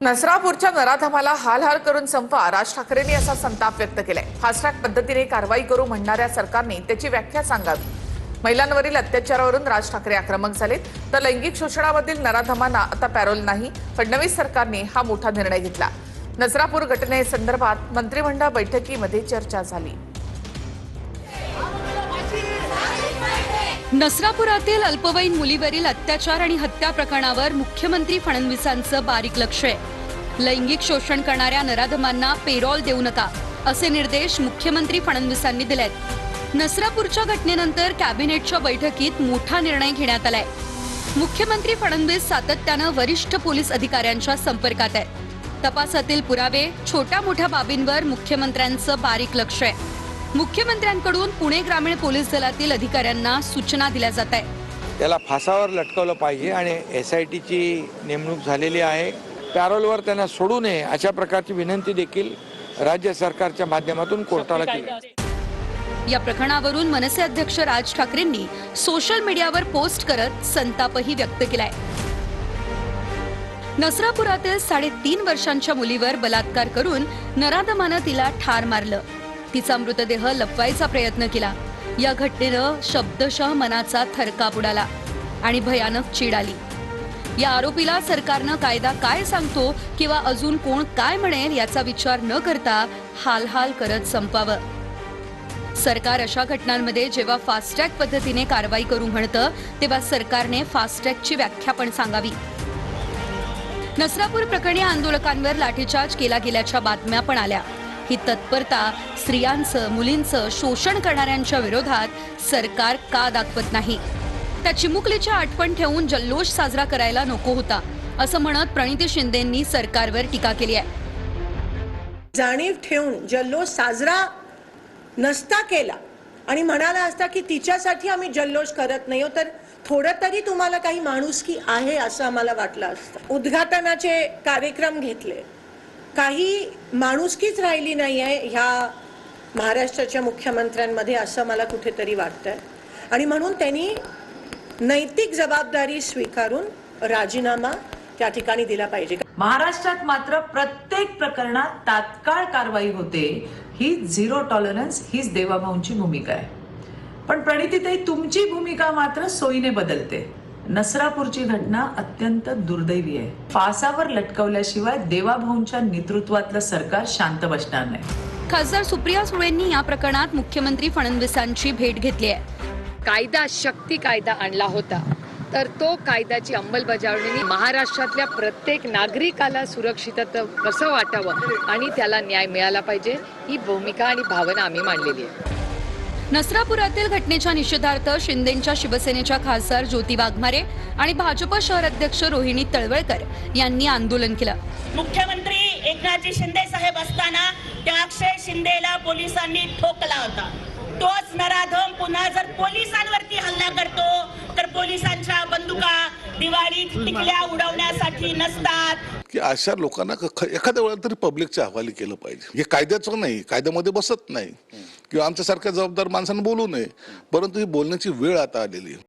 नसरापूरच्या नराधमाला हाल करून संपवा, राज ठाकरेंनी असा संताप व्यक्त केलाय। फास्ट ट्रॅक पद्धतीने कारवाई करू म्हणणाऱ्या सरकारने त्याची व्याख्या सांगावी। महिलांवरील अत्याचारावरून राज ठाकरे आक्रमक झालेत, तर लैंगिक शोषणामधील नराधमांना आता पॅरोल नाही। फडणवीस सरकारने हा मोठा निर्णय घेतला। नसरापूर घटनेसंदर्भात मंत्रिमंडळ बैठकीमध्ये चर्चा झाली। नसरापुरातील अल्पवयीन मुलीवरील अत्याचार आणि हत्या प्रकरणावर मुख्यमंत्री फडणवीसांचं बारीक लक्ष आहे। लैंगिक शोषण करणाऱ्या नराधमांना पेरोल देऊ नका असे निर्देश मुख्यमंत्री फडणवीसांनी दिलेत। नसरापूरच्या घटनेनंतर कॅबिनेटच्या बैठकीत मोठा निर्णय घेण्यात आलाय। मुख्यमंत्री फडणवीस सातत्यानं वरिष्ठ पोलीस अधिकाऱ्यांच्या संपर्कात आहेत। तपासातील पुरावे, छोट्या मोठ्या बाबींवर मुख्यमंत्र्यांचं बारीक लक्ष आहे। मुख्यमंत्र्यांकडून पुणे ग्रामीण पोलीस दलातील अधिकाऱ्यांना सूचना दिल्या जात आहेत। त्याला फासावर लटकवलं पाहिजे आणि SITची नेमणूक झालेली आहे। पॅरोलवर त्यांना सोडू नये अशा प्रकारची विनंती देखील राज्य सरकारच्या माध्यमातून कोर्टाला केली। या प्रकरणावरून मनसे अध्यक्ष राज ठाकरेंनी सोशल मीडियावर पोस्ट करत संतापही व्यक्त केलाय। नसरापुरातील 3.5 वर्षांच्या मुलीवर बलात्कार करून नराधमानं तिला ठार मारलं। तिचा मृतदेह लपवायचा प्रयत्न केला। या घटनेनं शब्दशः मनाचा थरकाप उडाला आणि भयानक चीड आली। या आरोपीला सरकारनं कायदा काय सांगतो किंवा अजून कोण काय म्हणेल याचा विचार न करता हाल करत संपावं। सरकार अशा घटनांमध्ये जेव्हा फास्ट ट्रॅक पद्धतीने कारवाई करू म्हणतं, तेव्हा सरकारने फास्ट ट्रॅकची व्याख्या पण सांगावी। नसरापूर प्रकरणी आंदोलकांवर लाठीचार्ज केला गेल्याच्या बातम्या पण आल्या। ही तत्परता स्त्रियांचं, मुलींचं शोषण करणाऱ्यांच्या विरोधात सरकार का दाखवत नाही? त्या चिमुकलीची आठवण ठेवून जल्लोष साजरा करायला नको होता असं म्हणत प्रणिती शिंदेंनी सरकारवर टीका केली आहे। जाणीव ठेवून जल्लोष साजरा नसता केला आणि म्हणाला असता की तिच्यासाठी आम्ही जल्लोष करत नाही, तर थोडं तरी तुम्हाला काही माणुसकी आहे असं आम्हाला वाटलं असतं। उद्घाटनाचे कार्यक्रम घेतले, काही माणुसकीच राहिली नाही आहे ह्या महाराष्ट्राच्या मुख्यमंत्र्यांमध्ये असं मला कुठेतरी वाटतंय आणि म्हणून त्यांनी नैतिक जबाबदारी स्वीकारून राजीनामा त्या ठिकाणी दिला पाहिजे। महाराष्ट्रात मात्र प्रत्येक प्रकरणात तात्काळ कारवाई होते, ही झिरो टॉलरन्स हीच देवाभाऊंची भूमिका आहे। पण प्रणितीताई, तुमची भूमिका मात्र सोयीने बदलते। नसरापूरची घटना अत्यंत दुर्दैवी आहे। फासावर लटकवल्याशिवाय देवाभाऊंच्या नेतृत्वातलं सरकार शांत बसणार नाही। खासदार सुप्रिया सुळेंनी या प्रकरणात मुख्यमंत्री फडणवीसांची भेट घेतली आहे। कायदा शक्ती कायदा आणला होता, तर तो कायद्याची अंमलबजावणी महाराष्ट्रातल्या प्रत्येक नागरिकाला सुरक्षितता कसं वाटावं आणि त्याला न्याय मिळाला पाहिजे, ही भूमिका आणि भावना आम्ही मांडलेली आहे। नसरापुरातील घटनेच्या निषेधार्थ शिंदेच्या शिवसेनेच्या खासदार ज्योती वाघमारे आणि भाजप शहर अध्यक्ष रोहिणी तळवळकर यांनी आंदोलन केलं। मुख्यमंत्री एकनाथजी शिंदे साहेब असताना त्या अक्षय शिंदेला पोलिसांनी ठोकला होता। तोच नराधम पुन्हा जर पोलिसांवरती हल्ला करतो तर पोलिसांच्या बंदुका दिवाळीत टिकल्या उडवण्यासाठी नसतात की अशा लोकांना एखाद्या वेळेला तरी पब्लिकच्या हवाली केलं पाहिजे। हे कायद्याचं नाही, कायद्यामध्ये बसत नाही किंवा आमच्यासारख्या जबाबदार माणसांना बोलू नये, परंतु ही बोलण्याची वेळ आता आलेली आहे।